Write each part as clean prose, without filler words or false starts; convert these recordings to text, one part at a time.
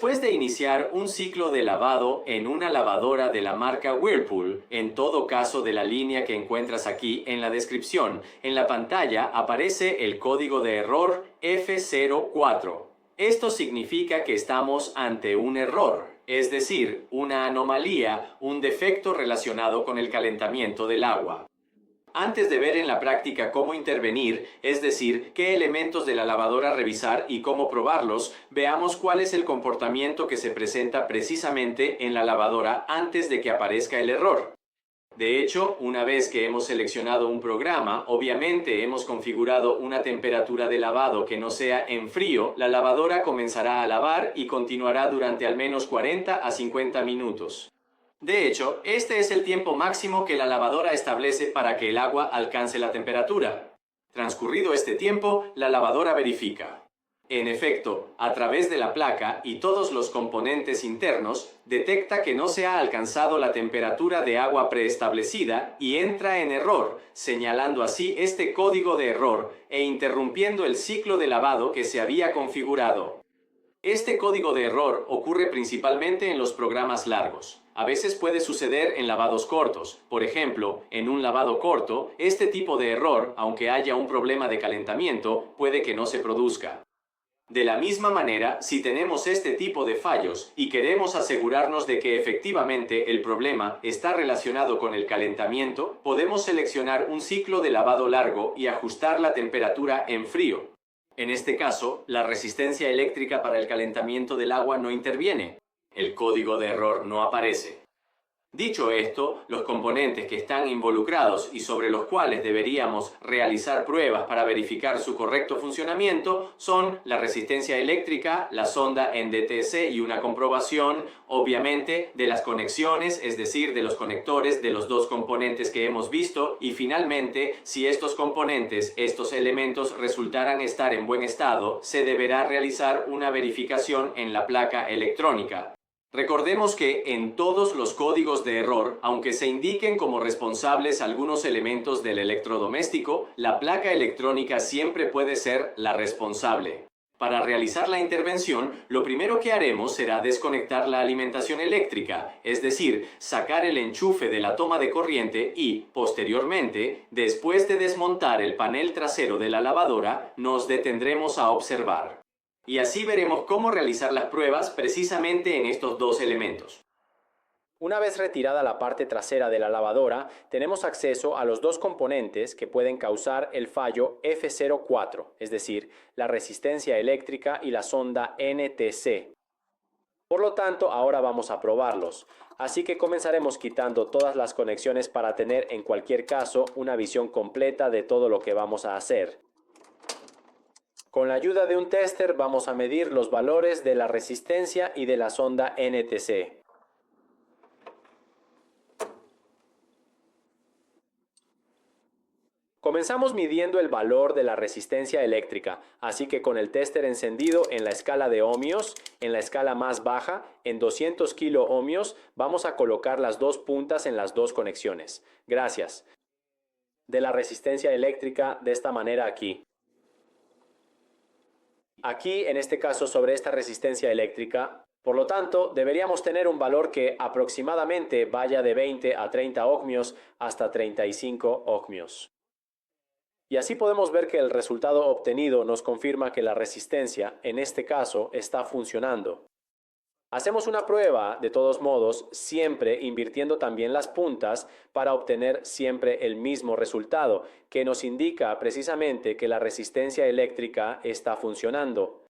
Después de iniciar un ciclo de lavado en una lavadora de la marca Whirlpool, en todo caso de la línea que encuentras aquí en la descripción, en la pantalla aparece el código de error F04. Esto significa que estamos ante un error, es decir, una anomalía, un defecto relacionado con el calentamiento del agua. Antes de ver en la práctica cómo intervenir, es decir, qué elementos de la lavadora revisar y cómo probarlos, veamos cuál es el comportamiento que se presenta precisamente en la lavadora antes de que aparezca el error. De hecho, una vez que hemos seleccionado un programa, obviamente hemos configurado una temperatura de lavado que no sea en frío, la lavadora comenzará a lavar y continuará durante al menos 40 a 50 minutos. De hecho, este es el tiempo máximo que la lavadora establece para que el agua alcance la temperatura. Transcurrido este tiempo, la lavadora verifica. En efecto, a través de la placa y todos los componentes internos, detecta que no se ha alcanzado la temperatura de agua preestablecida y entra en error, señalando así este código de error e interrumpiendo el ciclo de lavado que se había configurado. Este código de error ocurre principalmente en los programas largos. A veces puede suceder en lavados cortos. Por ejemplo, en un lavado corto, este tipo de error, aunque haya un problema de calentamiento, puede que no se produzca. De la misma manera, si tenemos este tipo de fallos y queremos asegurarnos de que efectivamente el problema está relacionado con el calentamiento, podemos seleccionar un ciclo de lavado largo y ajustar la temperatura en frío. En este caso, la resistencia eléctrica para el calentamiento del agua no interviene. El código de error no aparece. Dicho esto, los componentes que están involucrados y sobre los cuales deberíamos realizar pruebas para verificar su correcto funcionamiento son la resistencia eléctrica, la sonda NDTC y una comprobación, obviamente, de las conexiones, es decir, de los conectores de los dos componentes que hemos visto, y finalmente, si estos componentes, estos elementos resultaran estar en buen estado, se deberá realizar una verificación en la placa electrónica. Recordemos que en todos los códigos de error, aunque se indiquen como responsables algunos elementos del electrodoméstico, la placa electrónica siempre puede ser la responsable. Para realizar la intervención, lo primero que haremos será desconectar la alimentación eléctrica, es decir, sacar el enchufe de la toma de corriente y, posteriormente, después de desmontar el panel trasero de la lavadora, nos detendremos a observar. Y así veremos cómo realizar las pruebas precisamente en estos dos elementos. Una vez retirada la parte trasera de la lavadora, tenemos acceso a los dos componentes que pueden causar el fallo F04, es decir, la resistencia eléctrica y la sonda NTC. Por lo tanto, ahora vamos a probarlos. Así que comenzaremos quitando todas las conexiones para tener en cualquier caso una visión completa de todo lo que vamos a hacer. Con la ayuda de un tester vamos a medir los valores de la resistencia y de la sonda NTC. Comenzamos midiendo el valor de la resistencia eléctrica, así que con el tester encendido en la escala de ohmios, en la escala más baja, en 200 kiloohmios, vamos a colocar las dos puntas en las dos conexiones. Gracias. De la resistencia eléctrica de esta manera aquí. Aquí, en este caso, sobre esta resistencia eléctrica, por lo tanto, deberíamos tener un valor que aproximadamente vaya de 20 a 30 ohmios hasta 35 ohmios. Y así podemos ver que el resultado obtenido nos confirma que la resistencia, en este caso, está funcionando. Hacemos una prueba, de todos modos, siempre invirtiendo también las puntas para obtener siempre el mismo resultado, que nos indica precisamente que la resistencia eléctrica está funcionando.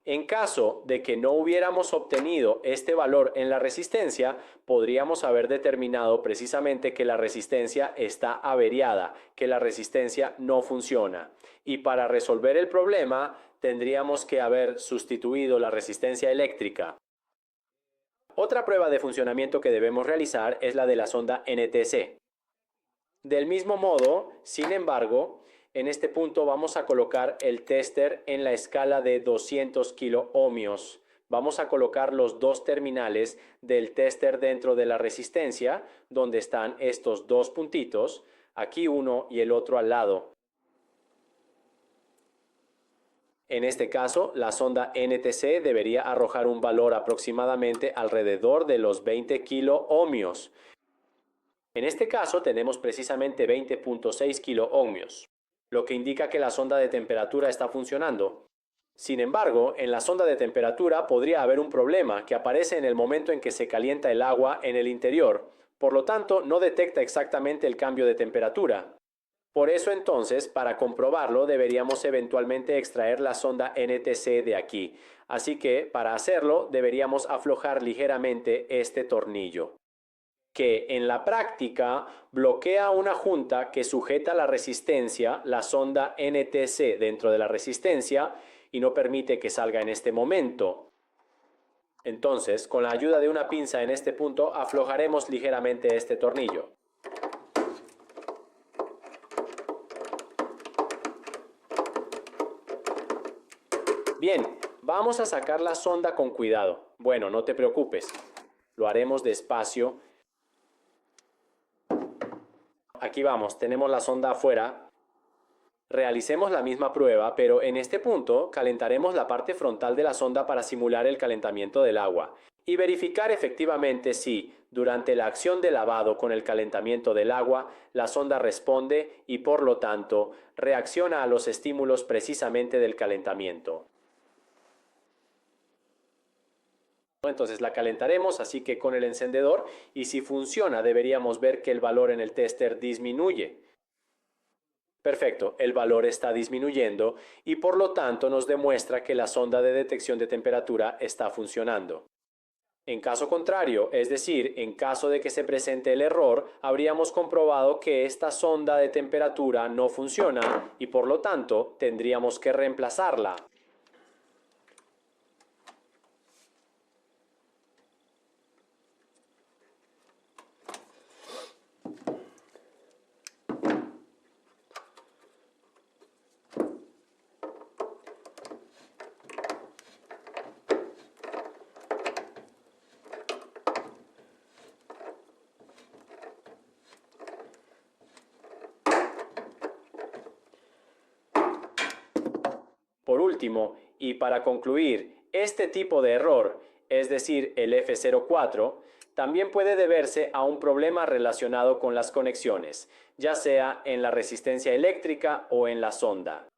En caso de que no hubiéramos obtenido este valor en la resistencia, podríamos haber determinado precisamente que la resistencia está averiada, que la resistencia no funciona. Y para resolver el problema, tendríamos que haber sustituido la resistencia eléctrica. Otra prueba de funcionamiento que debemos realizar es la de la sonda NTC. Del mismo modo, sin embargo, en este punto vamos a colocar el tester en la escala de 200 kiloohmios. Vamos a colocar los dos terminales del tester dentro de la resistencia, donde están estos dos puntitos, aquí uno y el otro al lado. En este caso, la sonda NTC debería arrojar un valor aproximadamente alrededor de los 20 kiloohmios. En este caso tenemos precisamente 20.6 kiloohmios, lo que indica que la sonda de temperatura está funcionando. Sin embargo, en la sonda de temperatura podría haber un problema que aparece en el momento en que se calienta el agua en el interior, por lo tanto no detecta exactamente el cambio de temperatura. Por eso entonces, para comprobarlo, deberíamos eventualmente extraer la sonda NTC de aquí. Así que, para hacerlo, deberíamos aflojar ligeramente este tornillo, que en la práctica bloquea una junta que sujeta la resistencia, la sonda NTC dentro de la resistencia, y no permite que salga en este momento. Entonces, con la ayuda de una pinza en este punto, aflojaremos ligeramente este tornillo. Bien, vamos a sacar la sonda con cuidado. Bueno, no te preocupes, lo haremos despacio. Aquí vamos, tenemos la sonda afuera. Realicemos la misma prueba, pero en este punto calentaremos la parte frontal de la sonda para simular el calentamiento del agua y verificar efectivamente si, durante la acción de lavado con el calentamiento del agua, la sonda responde y por lo tanto reacciona a los estímulos precisamente del calentamiento. Entonces la calentaremos, así que con el encendedor, y si funciona deberíamos ver que el valor en el tester disminuye. Perfecto, el valor está disminuyendo y por lo tanto nos demuestra que la sonda de detección de temperatura está funcionando. En caso contrario, es decir, en caso de que se presente el error, habríamos comprobado que esta sonda de temperatura no funciona y por lo tanto tendríamos que reemplazarla. Por último, y para concluir, este tipo de error, es decir, el F04, también puede deberse a un problema relacionado con las conexiones, ya sea en la resistencia eléctrica o en la sonda.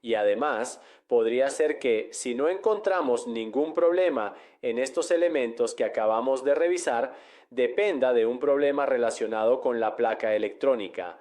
Y además, podría ser que, si no encontramos ningún problema en estos elementos que acabamos de revisar, dependa de un problema relacionado con la placa electrónica,